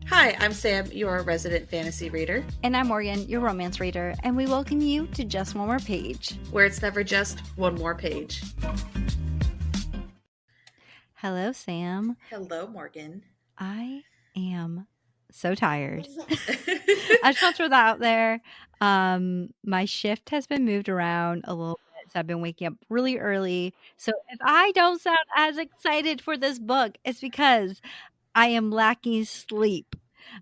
Hi, I'm Sam, your resident fantasy reader, And I'm Morgan, your romance reader, and we welcome you to Just One More Page. where it's never just one more page. Hello, Sam. Hello, Morgan. I am so tired. I just want to throw that out there. My shift has been moved around a little bit, so I've been waking up really early. So if I don't sound as excited for this book, it's because I am lacking sleep.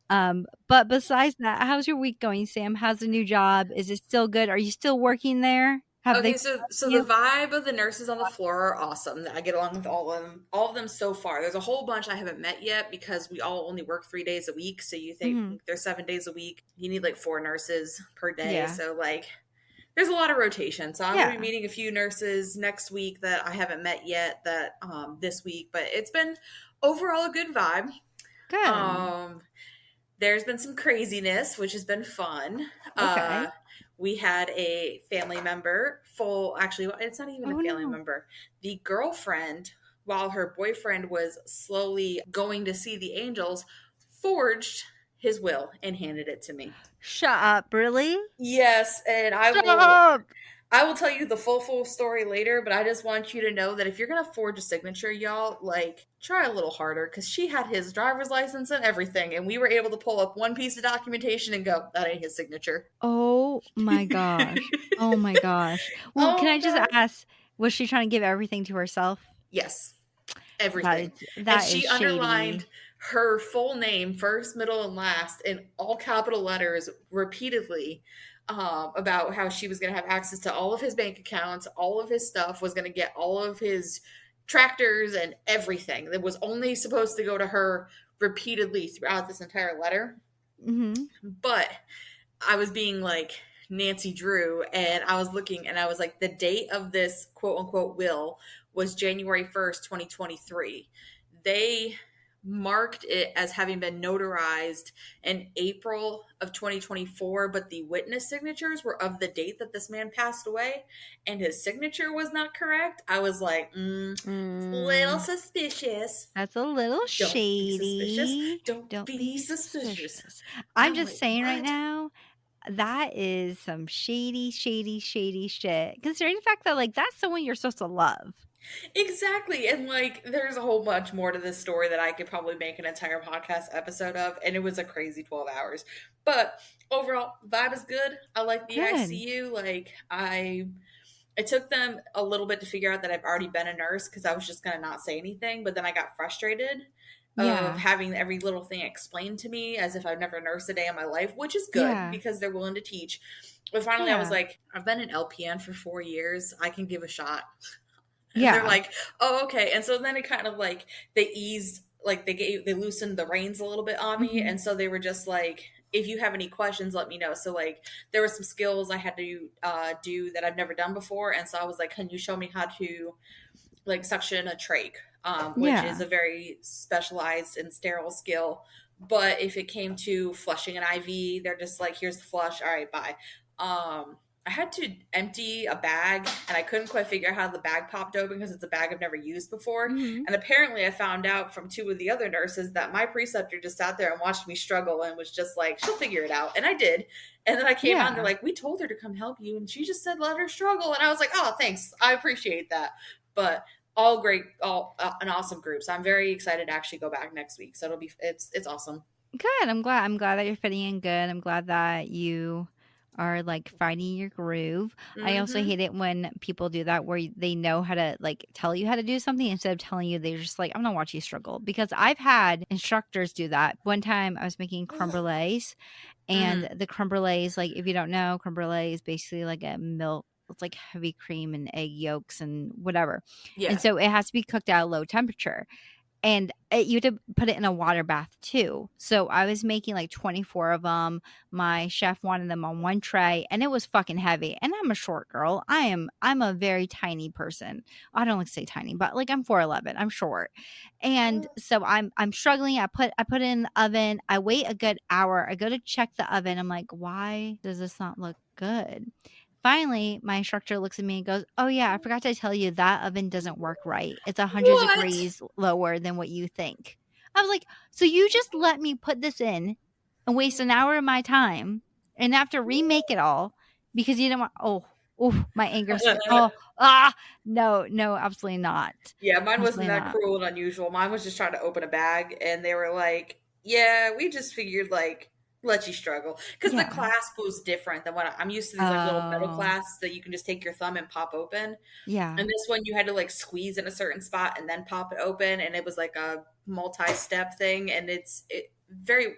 But besides that, how's your week going, Sam? How's the new job? Is it still good? Are you still working there? Have they Okay, so the you? vibe of the nurses on the floor are awesome. I get along with all of them so far. There's a whole bunch I haven't met yet because we all only work 3 days a week. So you think Mhm. there's 7 days a week. You need like 4 nurses per day. Yeah. So like there's a lot of rotation. So I'm gonna be Yeah. meeting a few nurses next week that I haven't met yet that this week. But it's been overall a good vibe. Good. There's been some craziness, which has been fun. Okay. We had a family member, actually, it's not even Oh, a family no. member. The girlfriend, while her boyfriend was slowly going to see the angels, forged his will and handed it to me. Shut up, really? Yes, and Shut up! I will tell you the full story later, but I just want you to know that if you're gonna forge a signature, y'all, like try a little harder because she had his driver's license and everything, and we were able to pull up one piece of documentation and go, that ain't his signature. Oh my gosh. Oh my gosh. Well, can I Oh just god. ask, was she trying to give everything to herself? Yes, That everything. is And that is she underlined shady. her full name, first, middle, and last, in all capital letters repeatedly. About how she was going to have access to all of his bank accounts, all of his stuff, was going to get all of his tractors and everything that was only supposed to go to her repeatedly throughout this entire letter. Mhm. But I was being like Nancy Drew, and I was looking and I was like, the date of this quote unquote will was January 1st, 2023. They marked it as having been notarized in April of 2024, but the witness signatures were of the date that this man passed away, and his signature was not correct. I was like, it's a little Mm, suspicious. that's a little Don't be suspicious. shady. Don't Don't be be suspicious. suspicious. I'm I'm just like, saying right what? now, that is some shady, shady, shady shit. Considering the fact that, like, that's someone you're supposed to love. Exactly. And like there's a whole bunch more to this story that I could probably make an entire podcast episode of, and it was a crazy 12 hours. But overall, vibe is good. I like the Good. ICU. Like it took them a little bit to figure out that I've already been a nurse because I was just gonna not say anything, but then I got frustrated of Yeah. having every little thing explained to me as if I've never nursed a day in my life, which is good Yeah. because they're willing to teach. But finally I was Yeah. like, I've been an LPN for 4 years. I can give a shot. And they're Yeah. like, oh, okay. And so then it kind of like they eased, like they loosened the reins a little bit on me. Mhm. And so they were just like, if you have any questions, let me know. So like there were some skills I had to do that I've never done before. And so I was like, can you show me how to like suction a trach, which is Yeah. a very specialized and sterile skill. But if it came to flushing an IV, they're just like, here's the flush. All right, bye. I had to empty a bag and I couldn't quite figure out how the bag popped open because it's a bag I've never used before. Mhm. And apparently, I found out from two of the other nurses that my preceptor just sat there and watched me struggle and was just like, she'll figure it out. And I did. And then I came out and they're Yeah. like, we told her to come help you. And she just said, let her struggle. And I was like, oh, thanks. I appreciate that. But all great, all an awesome group. So I'm very excited to actually go back next week. So it's awesome. Good. I'm glad that you're fitting in good. I'm glad that you are like finding your groove. I also Mm-hmm. hate it when people do that where they know how to like tell you how to do something instead of telling you they're just like, I'm gonna watch you struggle. Because I've had instructors do that. One time I was making creme brulees Mm-hmm. and the creme brulees, like if you don't know, creme brulee is basically like a milk, it's like heavy cream and egg yolks and whatever. And Yeah. so it has to be cooked at a low temperature. And you have to put it in a water bath too. So I was making like 24 of them. My chef wanted them on one tray and it was fucking heavy. And I'm a short girl. I'm a very tiny person. I don't like to say tiny, but like I'm 4'11". I'm short. And so I'm struggling. I put it in the oven. I wait a good hour. I go to check the oven. I'm like, why does this not look good? Finally, my instructor looks at me and goes, "Oh yeah, I forgot to tell you that oven doesn't work right. It's 100 What? degrees lower than what you think." I was like, "So you just let me put this in and waste an hour of my time and have to remake it all because you didn't want." Oh, my anger st oh, ah, no, no, absolutely not. Yeah, mine wasn't Absolutely that not. cruel and unusual. Mine was just trying to open a bag, and they were like, "Yeah, we just figured like let you struggle," because the Yeah. clasp was different than what I'm used to. These like little metal Oh, clasps that you can just take your thumb and pop open, yeah. and this one you had to like squeeze in a certain spot and then pop it open, and it was like a multi-step thing, and it very.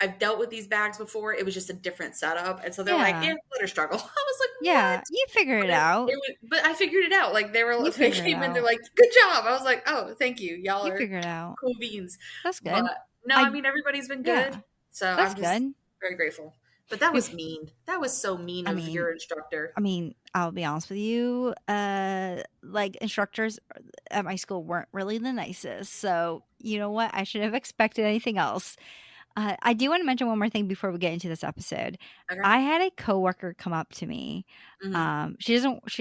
I've dealt with these bags before. It was just a different setup, and so they're like, Yeah. "Yeah, let her struggle." I was like, Yeah. "What?" You figure it It out. was, but I figured it out. Like You they figure it came in, they're out. like, "Good job." I was like, "Oh, thank you. Y'all You are figure it out. cool beans." That's But good. no, I I mean everybody's been good, Yeah, so that's I'm just good. very grateful. But that Be was mean. That was so mean I of mean your instructor. I mean, I'll be honest with you, like, instructors at my school weren't really the nicest, so, you know what? I should have expected anything else. I do wanna mention one more thing before we get into this episode. Okay. I had a coworker come up to me. Mhm. She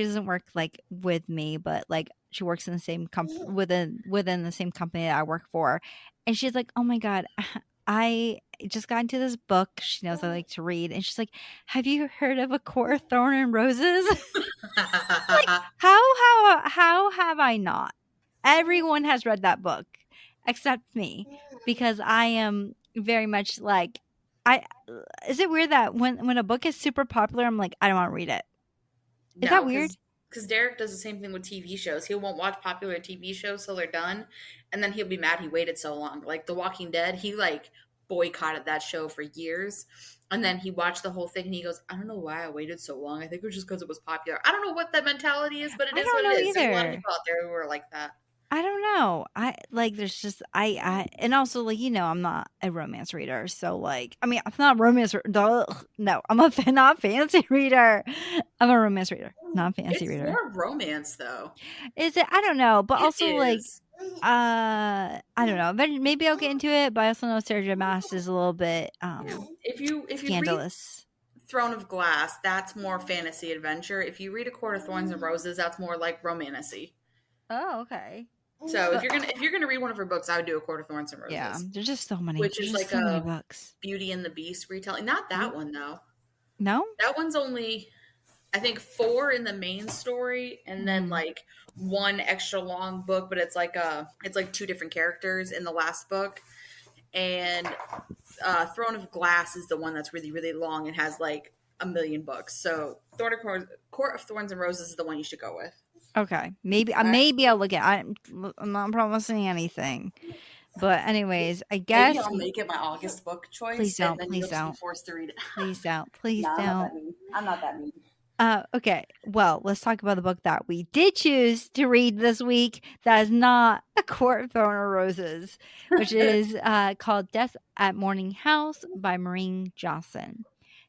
doesn't work, like, with me, but, like, she works in the same within the same company that I work for, and she's like, "Oh my god, I just got into this book." She knows I like to read, and she's like, "Have you heard of A Court of Thorn and Roses?" Like, how have I not? Everyone has read that book except me because I am very much like I is it weird that when a book is super popular, I'm like, I don't wanna read it. Is that No, weird? because Derek does the same thing with TV shows. He won't watch popular TV shows till they're done, and then he'll be mad he waited so long. Like The Walking Dead, he like boycotted that show for years, and then he watched the whole thing and he goes, "I don't know why I waited so long. I think it was just because it was popular." I don't know what that mentality is, but it I is don't what it know is. There's a lot of either. people out there who are like that. I don't know. I like there's just I and also like I'm not a romance reader. So like I mean I'm not a romance duh, no, I'm a not fantasy reader. I'm a romance reader, not a fantasy It's reader. more romance though. Is it? I don't know, but It also like is. I don't know. But maybe I'll get into it, but I also know Sarah J. Maas is a little bit If you read scandalous. Throne of Glass, that's more fantasy adventure. If you read A Court of Thorns and Roses, that's more like romantasy. Oh, okay. So But if you're gonna read one of her books, I would do A Court of Thorns and yeah, Roses, there's just so many. which There's is just like so many a books. Beauty and the Beast retelling. Not that one though. No? That one's only I think four in the main story, and then Mm. like one extra long book, but it's like two different characters in the last book. And Throne of Glass is the one that's really really long and has like a million books. So Court of Thorns and Roses is the one you should go with. Okay. Maybe Okay. maybe I'll look at I'm not promising anything. But anyways, I Maybe guess I'll make it my August book please choice, and don't, then please you'll just be don't. forced to read it. Please don't. Please Nah, I'm not don't. that mean. I'm not that mean. Okay. Well, let's talk about the book that we did choose to read this week. That is not A Court of Thorn or Roses, which is called Death at Morning House by Maureen Johnson.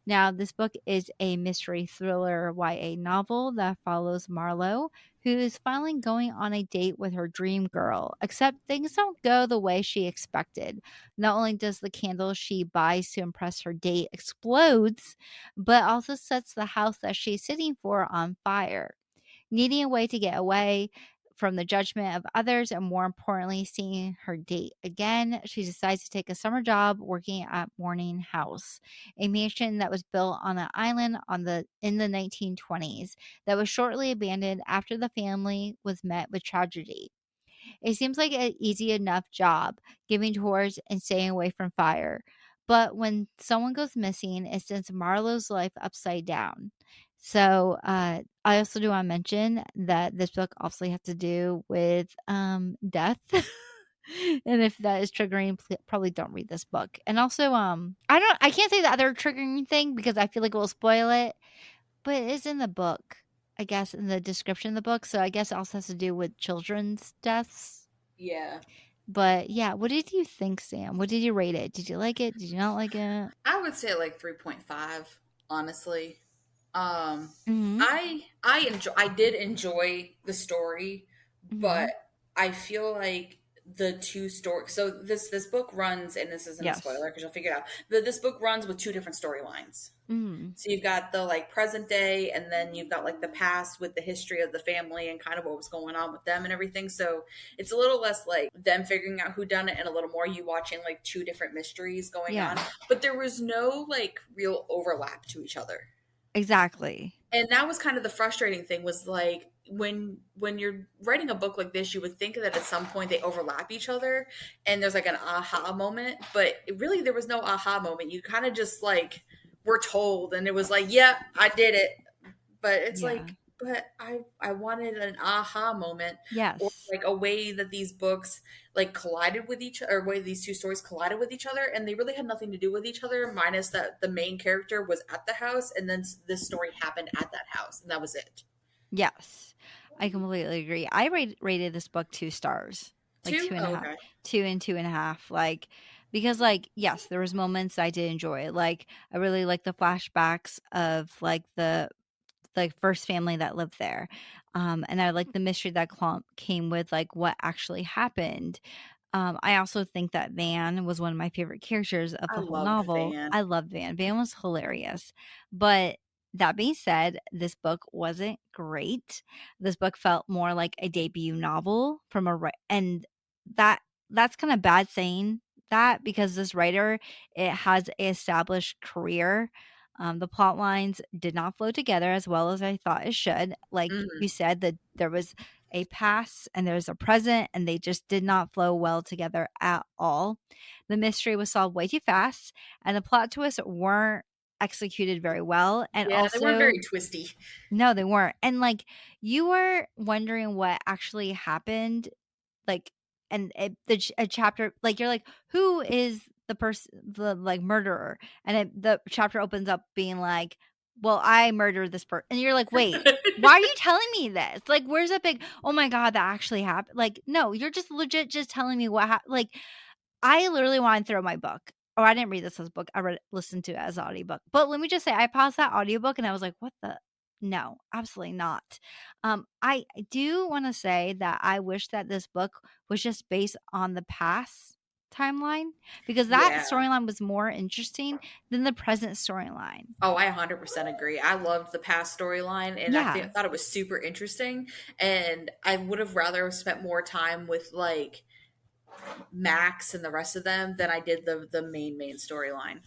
Now, this book is a mystery thriller YA novel that follows Marlowe, who is finally going on a date with her dream girl, except things don't go the way she expected. Not only does the candle she buys to impress her date explodes, but also sets the house that she's sitting for on fire. Needing a way to get away from the judgment of others and more importantly seeing her date again, she decides to take a summer job working at Morning House, a mansion that was built on an island in the 1920s that was shortly abandoned after the family was met with tragedy. It seems like an easy enough job, giving tours and staying away from fire. But when someone goes missing, it sends Marlowe's life upside down. So I also do want to mention that this book obviously has to do with death. And if that is triggering, probably don't read this book. And also, I can't say the other triggering thing because I feel like it will spoil it, but it is in the book, I guess, in the description of the book. So I guess it also has to do with children's deaths. Yeah. But yeah, what did you think, Sam? What did you rate it? Did you like it? Did you not like it? I would say like 3.5, honestly. Um Mm-hmm. I did enjoy the story, Mm-hmm. but I feel like the two stories. So this book runs, and this isn't a Yes. spoiler because you'll figure it out. But this book runs with two different storylines. Mm. So you've got the like present day, and then you've got like the past with the history of the family and kind of what was going on with them and everything. So it's a little less like them figuring out who done it, and a little more you watching like two different mysteries going on. Yeah. But there was no like real overlap to each other. Exactly. And that was kind of the frustrating thing, was like when you're writing a book like this, you would think that at some point they overlap each other and there's like an aha moment, but really there was no aha moment. You kind of just like were told, and it was like, yeah, I did it. But it's Yeah. like, but I wanted an aha moment, or Yes. like a way that these books like collided with each, or way these two stories collided with each other, and they really had nothing to do with each other, minus that the main character was at the house, and then this story happened at that house, and that was it. Yes. I completely agree. I rated this book 2 stars, like Two? two and a Oh, half, okay. 2 and 2.5, like, because, like, yes, there was moments I did enjoy. Like, I really like the flashbacks of, like, the first family that lived there. And I like the mystery that came with, like, what actually happened. I also think that Van was one of my favorite characters of I the whole loved novel. Van. I loved Van. Van was hilarious. But that being said, this book wasn't great. This book felt more like a debut novel from and that that's kind of bad saying that, because this writer, it has a established career. The plot lines did not flow together as well as I thought it should. Like Mhm. you said, that there was a past and there's a present, and they just did not flow well together at all. The mystery was solved way too fast, and the plot twists weren't executed very well. And Yeah, they weren't also, very twisty. no, they weren't. And like, you were wondering what actually happened, like, and a chapter, like, you're like, who is the person, the like murderer, and the chapter opens up being like, well, I murdered this person, and you're like, wait, why are you telling me this? Like, where's that big, oh my god, that actually happened? Like, no, you're just legit just telling me what happened. Like, I literally wanna throw my book. Or I didn't read this as a book, I listened to it as an audiobook. But let me just say, I paused that audiobook and I was like, "What the." No, absolutely not. I do wanna say that I wish that this book was just based on the past timeline, because that Yeah. storyline was more interesting than the present storyline. Oh, I 100% agree. I loved the past storyline, and Yeah, thought it was super interesting. And I would have rather spent more time with like Max and the rest of them than I did the main storyline.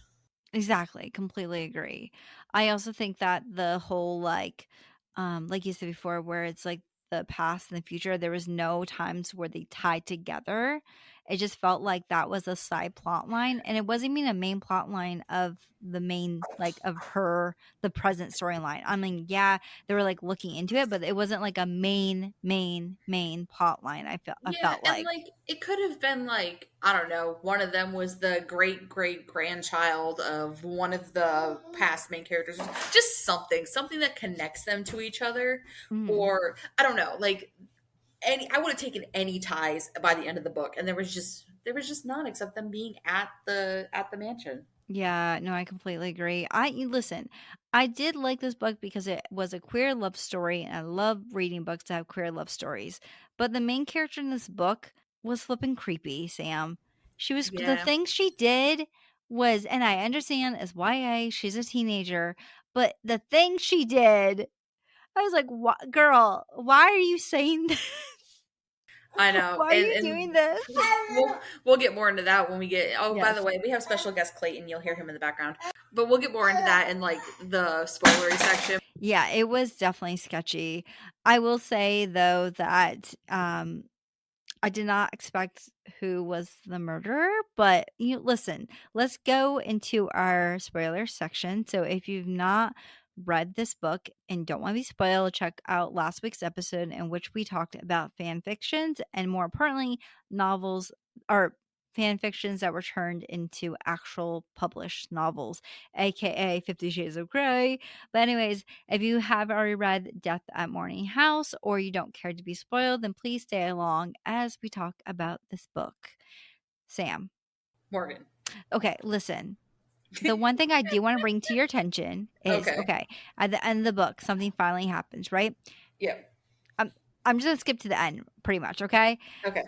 exactly, completely agree. I also think that the whole, like you said before, where it's like the past and the future, there was no times where they tied together. It just felt like that was a side plot line, and it wasn't even a main plot line of the main, like, of her, the present storyline. I mean, yeah, they were like looking into it, but it wasn't like a main plot line. I Yeah, felt and like. like it could have been like, I don't know, one of them was the great grandchild of one of the past main characters. Just something that connects them to each other, Mhm. or I don't know, like any, I would have taken any ties by the end of the book, and there was just none except them being at the mansion. Yeah, no, I completely agree. Listen, I did like this book because it was a queer love story, and I love reading books that have queer love stories. But the main character in this book was flipping creepy, Sam. The Yeah, things she did was, and I understand as YA, she's a teenager, but the thing she did, I was like, "What, girl? Why are you saying this? I know, Why are you doing this?" we'll get more into that when we get. Oh, by the Yes. way, we have special guest Clayton. You'll hear him in the background, but we'll get more into that in like the spoilery section. Yeah, it was definitely sketchy. I will say though that I did not expect who was the murderer, but listen, let's go into our spoiler section. So if you've not read this book and don't want to be spoiled, check out last week's episode in which we talked about fan fictions, and more importantly, novels or fan fictions that were turned into actual published novels, aka 50 Shades of Grey. But anyways, if you have already read Death at Morning House, or you don't care to be spoiled, then please stay along as we talk about this book. Sam. Morgan. Okay, listen. The one thing I do want to bring to your attention is, Okay. okay, at the end of the book, something finally happens, right? Yep. I'm I'm just gonna skip to the end, pretty much, okay? Okay.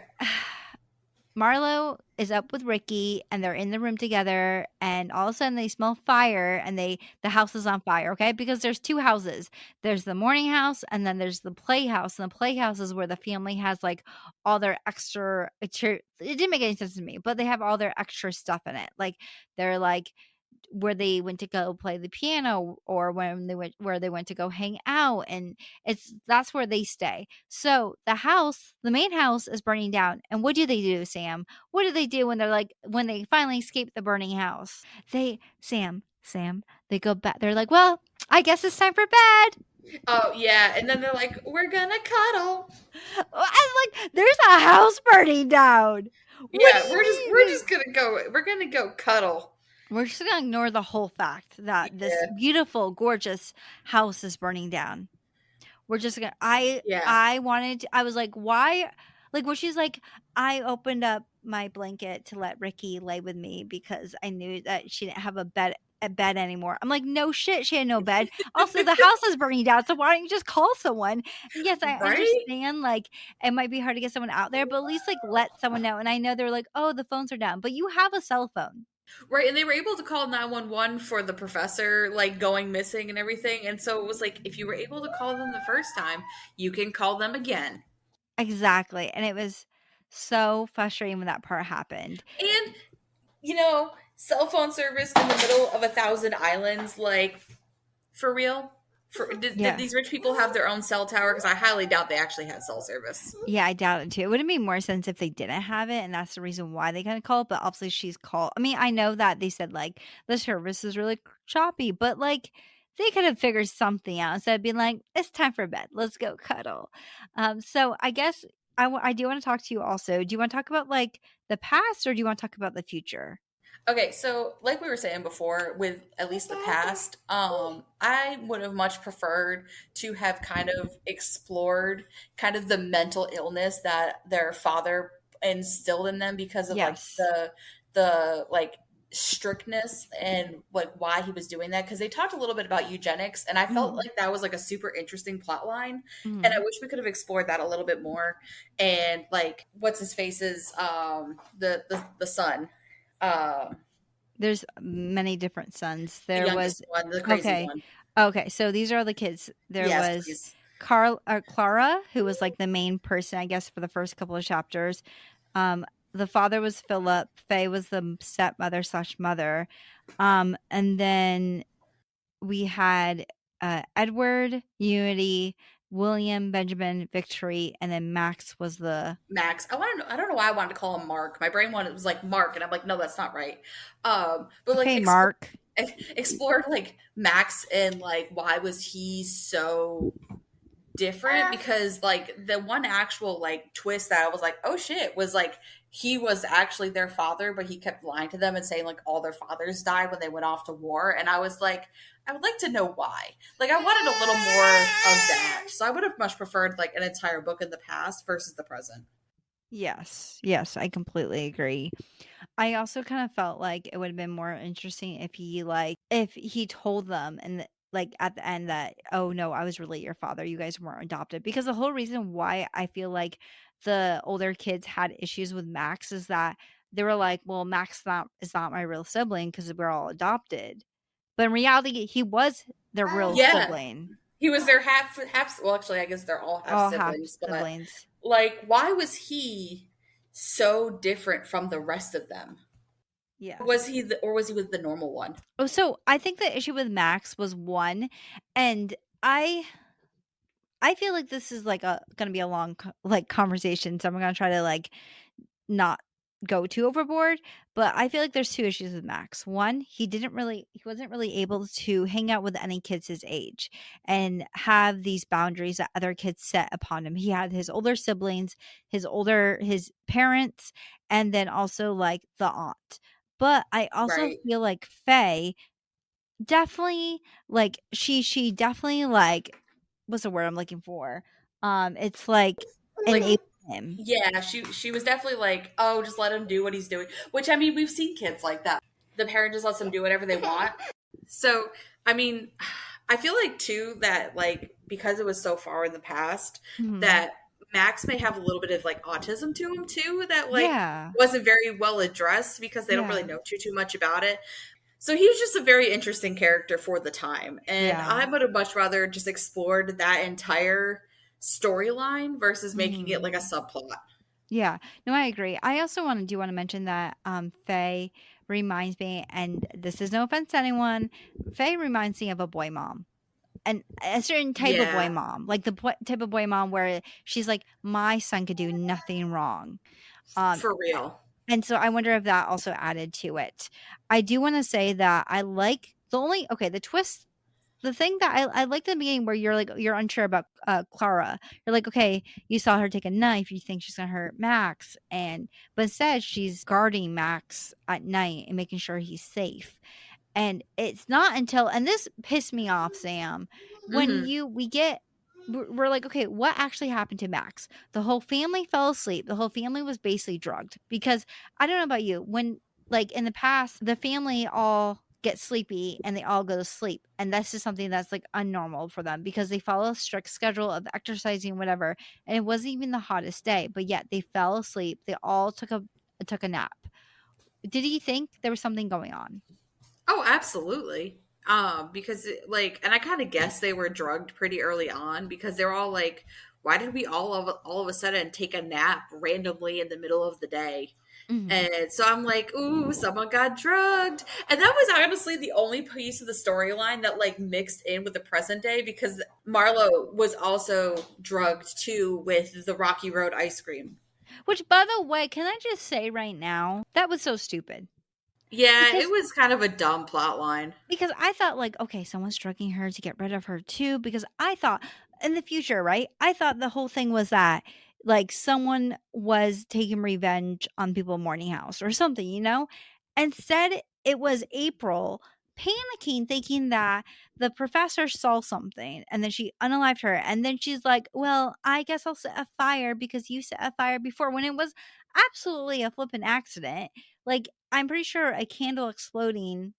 Marlo is up with Ricky and they're in the room together and all of a sudden they smell fire and the house is on fire, okay? Because there's two houses. There's the morning house and then there's the playhouse. And the playhouse is where the family has like all their extra it didn't make any sense to me, but they have all their extra stuff in it. Like they're like where they went to go play the piano or when they went where they went to go hang out and that's where they stay. So the main house is burning down. And what do, Sam? What do they do when they're like when they finally escape the burning house? Sam, they go back. They're like, "Well, I guess it's time for bed." Oh yeah, and then they're like, "We're gonna cuddle." And like there's a house burning down. What do Yeah, you we're mean? just gonna go. We're gonna go cuddle. We're just gonna ignore the whole fact that this Yeah, beautiful, gorgeous house is burning down. We're just gonna yeah. I wanted I was like, "Why?" Like, when she's like, "I opened up my blanket to let Ricky lay with me because I knew that she didn't have a bed anymore." I'm like, "No shit, she had no bed. Also, the house is burning down, so why don't you just call someone?" And yes, I Right? understand, like, it might be hard to get someone out there, but at least, like, let someone know, and I know they're like, "Oh, the phones are down," but you have a cell phone. Right, and they were able to call 911 for the professor, like, going missing and everything, and so it was like, if you were able to call them the first time, you can call them again. Exactly, and it was so frustrating when that part happened. And, cell phone service in the middle of 1,000 islands, like, for real? Did Yeah. these rich people have their own cell tower? Because I highly doubt they actually had cell service. Yeah, I doubt it too. It would have made more sense if they didn't have it, and that's the reason why they kinda called, but obviously she's called I mean, I know that they said, like, "The service is really choppy," but, like, they could have figured something out instead of being like, "It's time for bed. Let's go cuddle." So I guess I do wanna talk to you also. Do you wanna talk about, like, the past, or do you wanna talk about the future? Okay, so like we were saying before, with at least the past, I would have much preferred to have kind of explored kind of the mental illness that their father instilled in them because of like Yes. the like strictness and like why he was doing that, because they talked a little bit about eugenics and I felt Mhm. like that was like a super interesting plot line, and I Mhm. wish we could have explored that a little bit more. And like what's his face's the son, um There's many different sons. the There youngest was one, the crazy okay. one. Okay, so these are the kids. There Yes, was please. Clara, who was, like, the main person, I guess, for the first couple of chapters. Um, the father was Philip, Faye was the stepmother/mother, and then we had, Edward, Unity, William, Benjamin, Victory, and then Max was the Max. I don't know why I wanted to call him Mark. My brain wanted was like Mark, and I'm like, no, that's not right. But like okay, Mark. explored like Max and like why was he so different, because like the one actual like twist that I was like, oh shit, was like he was actually their father, but he kept lying to them and saying like all their fathers died when they went off to war. And I was like, I would like to know why. Like I wanted a little more of that. So I would have much preferred like an entire book in the past versus the present. Yes, yes, I completely agree. I also kind of felt like it would have been more interesting if he told them and like at the end that, "Oh no, I was really your father. You guys weren't adopted." Because the whole reason why I feel like the older kids had issues with Max is that they were like, "Well, Max not is not my real sibling because we're all adopted." But in reality, he was their real Yeah, sibling, he was their half. Well, actually, I guess they're all half all half siblings. But siblings. like, why was he so different from the rest of them? Yes. Or was he with the normal one? Oh, so I think the issue with Max was one, and I feel like this is like a gonna be a long like conversation, so I'm gonna try to like not go too overboard. But I feel like there's two issues with Max. One, he wasn't really able to hang out with any kids his age and have these boundaries that other kids set upon him. He had his older siblings, his parents, and then also like the aunt. But I also Right. feel like Faye definitely, like, she definitely, like what's the word I'm looking for? It's like Like, enable him. yeah, she was definitely like, oh, just let him do what he's doing. Which I mean, we've seen kids like that. The parent just lets them do whatever they want. So I mean, I feel like too that like because it was so far in the past Mhm. that Max may have a little bit of like autism to him too, that like Yeah. wasn't very well addressed because they don't really Yeah. know too much about it. So he was just a very interesting character for the time. And Yeah. I would have much rather just explored that entire storyline versus making it Mhm. like a subplot. Yeah. No, I agree. I also wanna mention that, Faye reminds me, and this is no offense to anyone, Faye reminds me of a boy mom. And a certain type of boy Yeah, mom, like the type of boy mom where she's like, "My son could do nothing wrong." Um, for real. and so I wonder if that also added to it. I do wanna say that I like the only okay, the twist, the thing that I like the beginning where you're like, you're unsure about, Clara. You're like, okay, you saw her take a knife, you think she's gonna hurt Max, but instead she's guarding Max at night and making sure he's safe. And it's not until, and this pissed me off, Sam, when Hmm. you we get we're like, okay, what actually happened to Max? The whole family fell asleep. The whole family was basically drugged because I don't know about you, when like in the past, the family all get sleepy and they all go to sleep. And that's just something that's like unnormal for them because they follow a strict schedule of exercising, whatever. And it wasn't even the hottest day, but yet they fell asleep. They all took a nap. Did he think there was something going on? Oh, absolutely. Because like, and I kind of guessed they were drugged pretty early on because they're all like, "Why did we all of a sudden take a nap randomly in the middle of the day?" Mhm. And so I'm like, "Ooh, someone got drugged," and that was honestly the only piece of the storyline that like mixed in with the present day because Marlo was also drugged too with the Rocky Road ice cream. Which, by the way, can I just say right now, that was so stupid. Yeah, it Because was kind of a dumb plot line. because I thought like, okay, someone's drugging her to get rid of her too. Because I thought in the future, right? I thought the whole thing was that like someone was taking revenge on people in Morning House or something, you know? Instead, it was April panicking, thinking that the professor saw something and then she unalived her. And then she's like, well, I guess I'll set a fire because you set a fire before when it was absolutely a flippin' accident. Like, I'm pretty sure a candle exploding,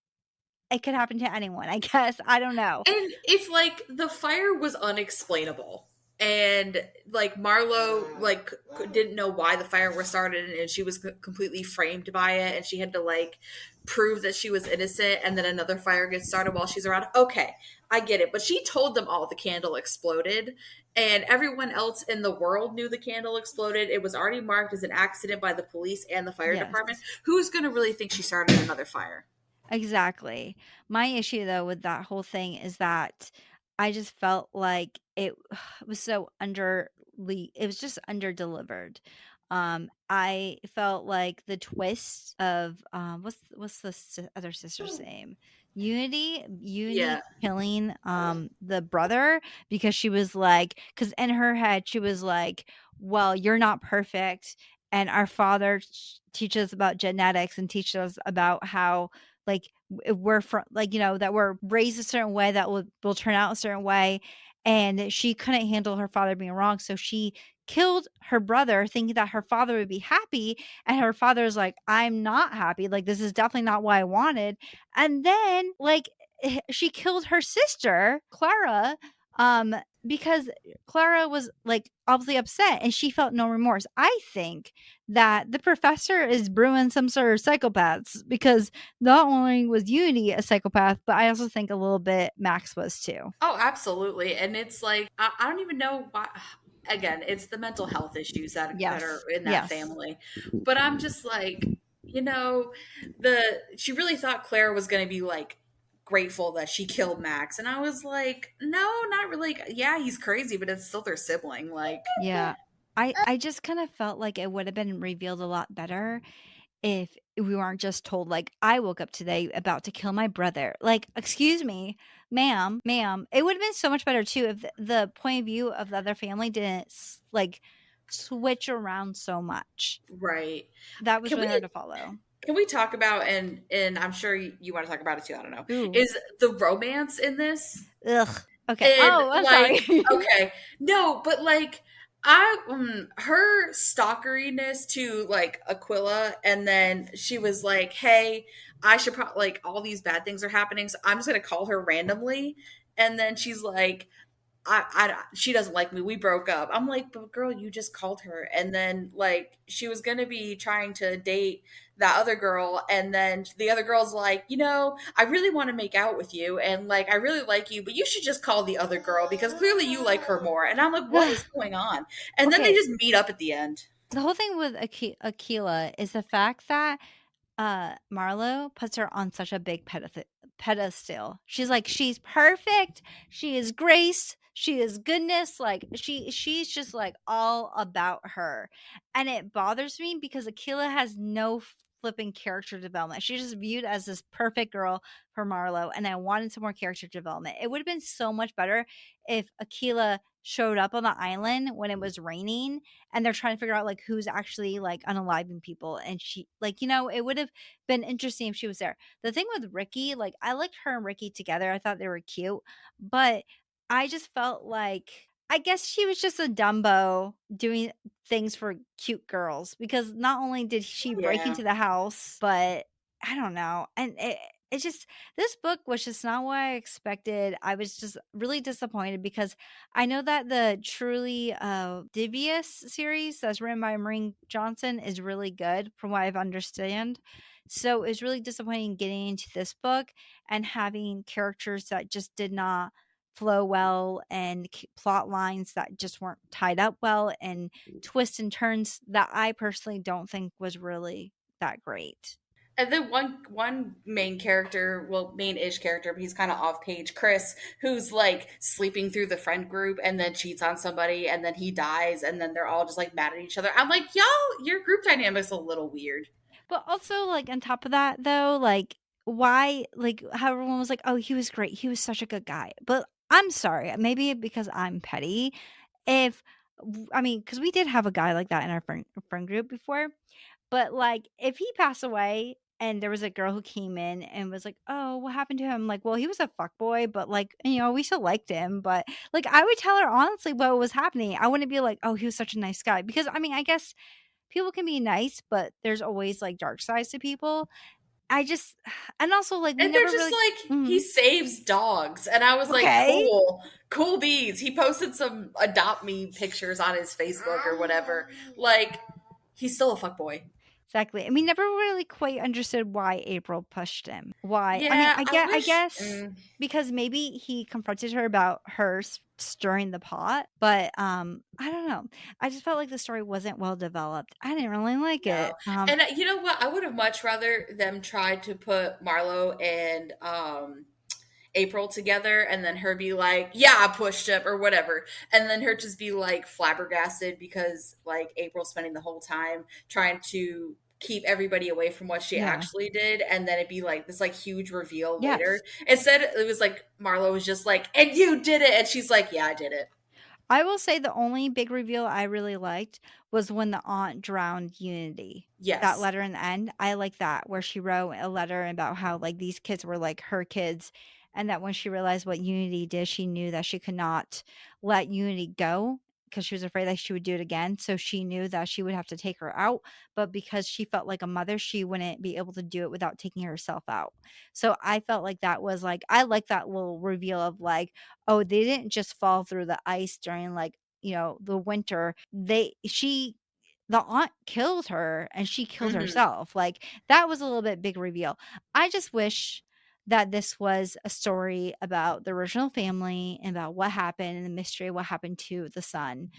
it could happen to anyone, I guess, I don't know. And if like the fire was unexplainable and like Marlo like didn't know why the fire was started and she was completely framed by it and she had to like prove that she was innocent and then another fire gets started while she's around. Okay, I get it. But she told them all the candle exploded and everyone else in the world knew the candle exploded. It was already marked as an accident by the police and the fire Yes. department. Who's going to really think she started another fire? Exactly. My issue though with that whole thing is that I just felt like it was so it was just under delivered. I felt like the twist of what's the other sister's name? Unity Yeah. killing the brother because she was like, cuz in her head she was like, well, you're not perfect, and our father teaches about genetics and teaches us about how like we're from, like, you know, that we're raised a certain way that will turn out a certain way, and she couldn't handle her father being wrong, so she killed her brother thinking that her father would be happy, and her father's like, I'm not happy, like this is definitely not what I wanted. And then like she killed her sister Clara, um because Clara was like obviously upset and she felt no remorse. I think that the professor is brewing some sort of psychopaths because not only was Unity a psychopath, but I also think a little bit Max was too. Oh, absolutely. And it's like I don't even know why. Again, it's the mental health issues that are Yes. in that Yes. family. But I'm just like, you know, the she really thought Claire was going to be like grateful that she killed Max, and I was like, no, not really. Like, yeah, he's crazy, but it's still their sibling. Like, Yeah. I just kind of felt like it would have been revealed a lot better if we weren't just told like I woke up today about to kill my brother. Like, excuse me, ma'am. It would have been so much better too if the point of view of the other family didn't like switch around so much. right? That was Can really hard we to follow. can we talk about and I'm sure you want to talk about it too. I don't know. Ooh. Is the romance in this? Ugh. Okay. And Oh, I'm like, sorry. okay, no, but like, her stalkeriness to like Aquila, and then she was like, "Hey, I should probably like all these bad things are happening, so I'm just gonna call her randomly." And then she's like, she doesn't like me. We broke up. I'm like, but girl, you just called her. And then like she was gonna be trying to date that other girl, and then the other girl's like, I really want to make out with you, and like I really like you, but you should just call the other girl because clearly you like her more. And I'm like, what is going on? And then they Okay, just meet up at the end. the whole thing with Akila is the fact that Marlo puts her on such a big pedestal. She's like, she's perfect. She is grace. She is goodness. Like she's just like all about her. And it bothers me because Akila has no flipping character development. She's just viewed as this perfect girl for Marlo. And I wanted some more character development. It would have been so much better if Akila showed up on the island when it was raining and they're trying to figure out like who's actually like unaliving people, and she like it would have been interesting if she was there. The thing with Ricky, like I liked her and Ricky together. I thought they were cute, but I just felt like I guess she was just a Dumbo doing things for cute girls because not only did she break Yeah. into the house, but I don't know. And it just this book was just not what I expected. I was just really disappointed because I know that the Truly Devious series that's written by Maureen Johnson is really good from what I've understand. So it's really disappointing getting into this book and having characters that just did not flow well and plot lines that just weren't tied up well and twists and turns that I personally don't think was really that great. And then one main character, well, main-ish character, but he's kind of off page, Chris, who's like sleeping through the friend group and then cheats on somebody and then he dies and then they're all just like mad at each other. I'm like, y'all, your group dynamic's a little weird. But also, like, on top of that, though, like, why, like, how everyone was like, oh, he was great. He was such a good guy. But I'm sorry, maybe because I'm petty. If, I mean, because we did have a guy like that in our friend group before. But, like, if he passed away and there was a girl who came in and was like, oh, what happened to him? Like, well, he was a fuck boy, but, like, we still liked him. But, like, I would tell her honestly what was happening. I wouldn't be like, oh, he was such a nice guy. Because, I mean, I guess people can be nice, but there's always like dark sides to people. I just and also like we And they're never just really like, he mhm. saves dogs. And I was like, Okay. cool, cool bees. He posted some adopt me pictures on his Facebook or whatever. Like, he's still a fuckboy. Exactly. And we never really quite understood why April pushed him. Why? I mean, Yeah, I I wish. guess because maybe he confronted her about her stirring the pot, but I don't know. I just felt like the story wasn't well developed. I didn't really like No. it. And you know what? I would have much rather them try to put Marlo and April together and then her be like, yeah, I pushed him or whatever. And then her just be like flabbergasted because like April's spending the whole time trying to keep everybody away from what she Yeah. actually did. And then it'd be like this like huge reveal Yes. later. Instead, it was like Marlo was just like, and you did it. And she's like, yeah, I did it. I will say the only big reveal I really liked was when the aunt drowned Unity. That Yes. letter in the end, I like that, where she wrote a letter about how like these kids were like her kids, and that when she realized what Unity did, she knew that she could not let Unity go because she was afraid that she would do it again. So she knew that she would have to take her out, but because she felt like a mother, she wouldn't be able to do it without taking herself out. So I felt like that was like I like that little reveal of like, oh, they didn't just fall through the ice during like, the winter. The aunt killed her and she killed Hmm. herself. Like that was a little bit big reveal. I just wish that this was a story about the original family and about what happened and the mystery of what happened to the son.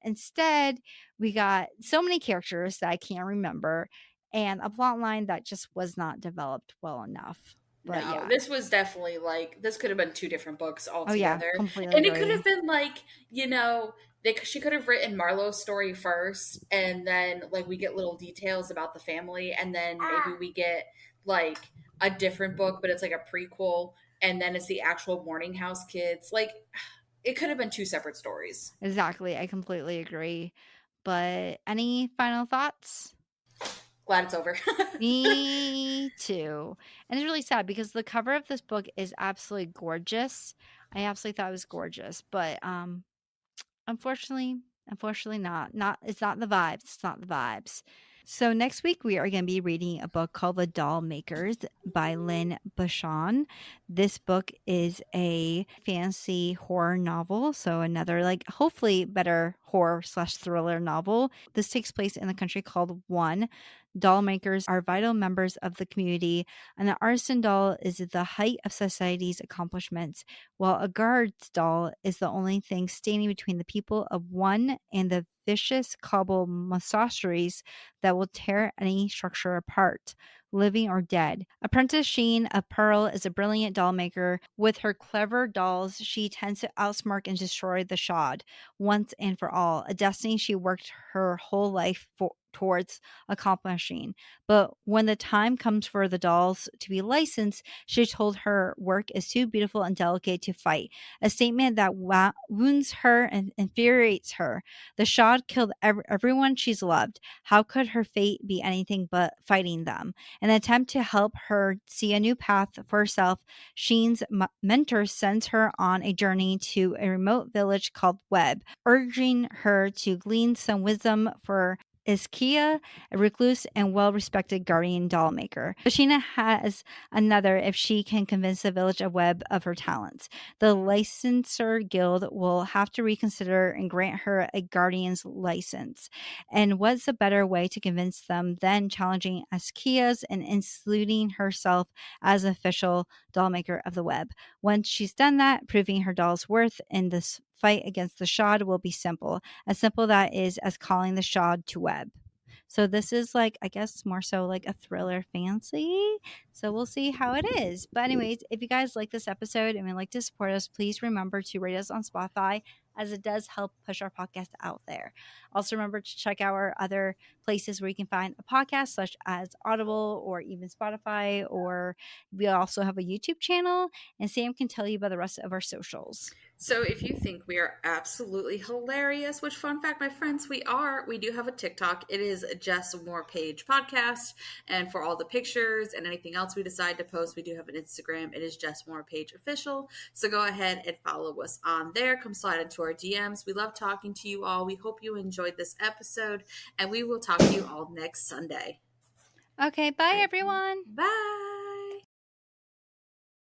Instead, we got so many characters that I can't remember and a plot line that just was not developed well enough. But No, yeah. this was definitely like this could have been two different books Oh yeah, altogether, completely and it could have agree. been like she could have written Marlowe's story first, and then like we get little details about the family, and then maybe we get like a different book, but it's like a prequel, and then it's the actual Morning House kids. Like it could have been two separate stories. Exactly. I completely agree. But any final thoughts? Glad it's over. Me too. And it's really sad because the cover of this book is absolutely gorgeous. I absolutely thought it was gorgeous, but unfortunately not. Not it's not the vibes. It's not the vibes. So next week we are going to be reading a book called The Doll Makers by Lynn Bashon. This book is a fantasy horror novel, so another like hopefully better horror slash thriller novel. This takes place in the country called One. Doll makers are vital members of the community, and the artisan doll is the height of society's accomplishments, while a guard's doll is the only thing standing between the people of One and the vicious cobble monstrosities that will tear any structure apart, living or dead. Apprentice Sheen of Pearl is a brilliant doll maker. With her clever dolls, she tends to outsmart and destroy the Shod once and for all, a destiny she worked her whole life towards accomplishing. But when the time comes for the dolls to be licensed, she told her work is too beautiful and delicate to fight, a statement that wounds her and infuriates her. The Shod killed everyone she's loved. How could her fate be anything but fighting them? In an attempt to help her see a new path for herself, Sheen's mentor sends her on a journey to a remote village called Webb, urging her to glean some wisdom for Iskia, a recluse and well respected guardian doll maker. Sheena has another if she can convince the village of Webb of her talents. The licensor guild will have to reconsider and grant her a guardian's license. And what's a better way to convince them than challenging Askia's and including herself as official doll maker of the Web? Once she's done that, proving her doll's worth in this fight against the Shod will be simple. As simple that is as calling the Shod to Web. So this is like, I guess, more so like a thriller fancy. So we'll see how it is. But anyways, if you guys like this episode and would like to support us, please remember to rate us on Spotify, as it does help push our podcast out there. Also remember to check out our other places where you can find a podcast, such as Audible or even Spotify, or we also have a YouTube channel, and Sam can tell you about the rest of our socials. So if you think we are absolutely hilarious, which fun fact, my friends, we are. We do have a TikTok. It is Just More Page Podcast. And for all the pictures and anything else we decide to post, we do have an Instagram. It is Just More Page Official. So go ahead and follow us on there. Come slide into our DMs. We love talking to you all. We hope you enjoyed this episode, and we will talk to you all next Sunday. Okay, bye All right. everyone. Bye.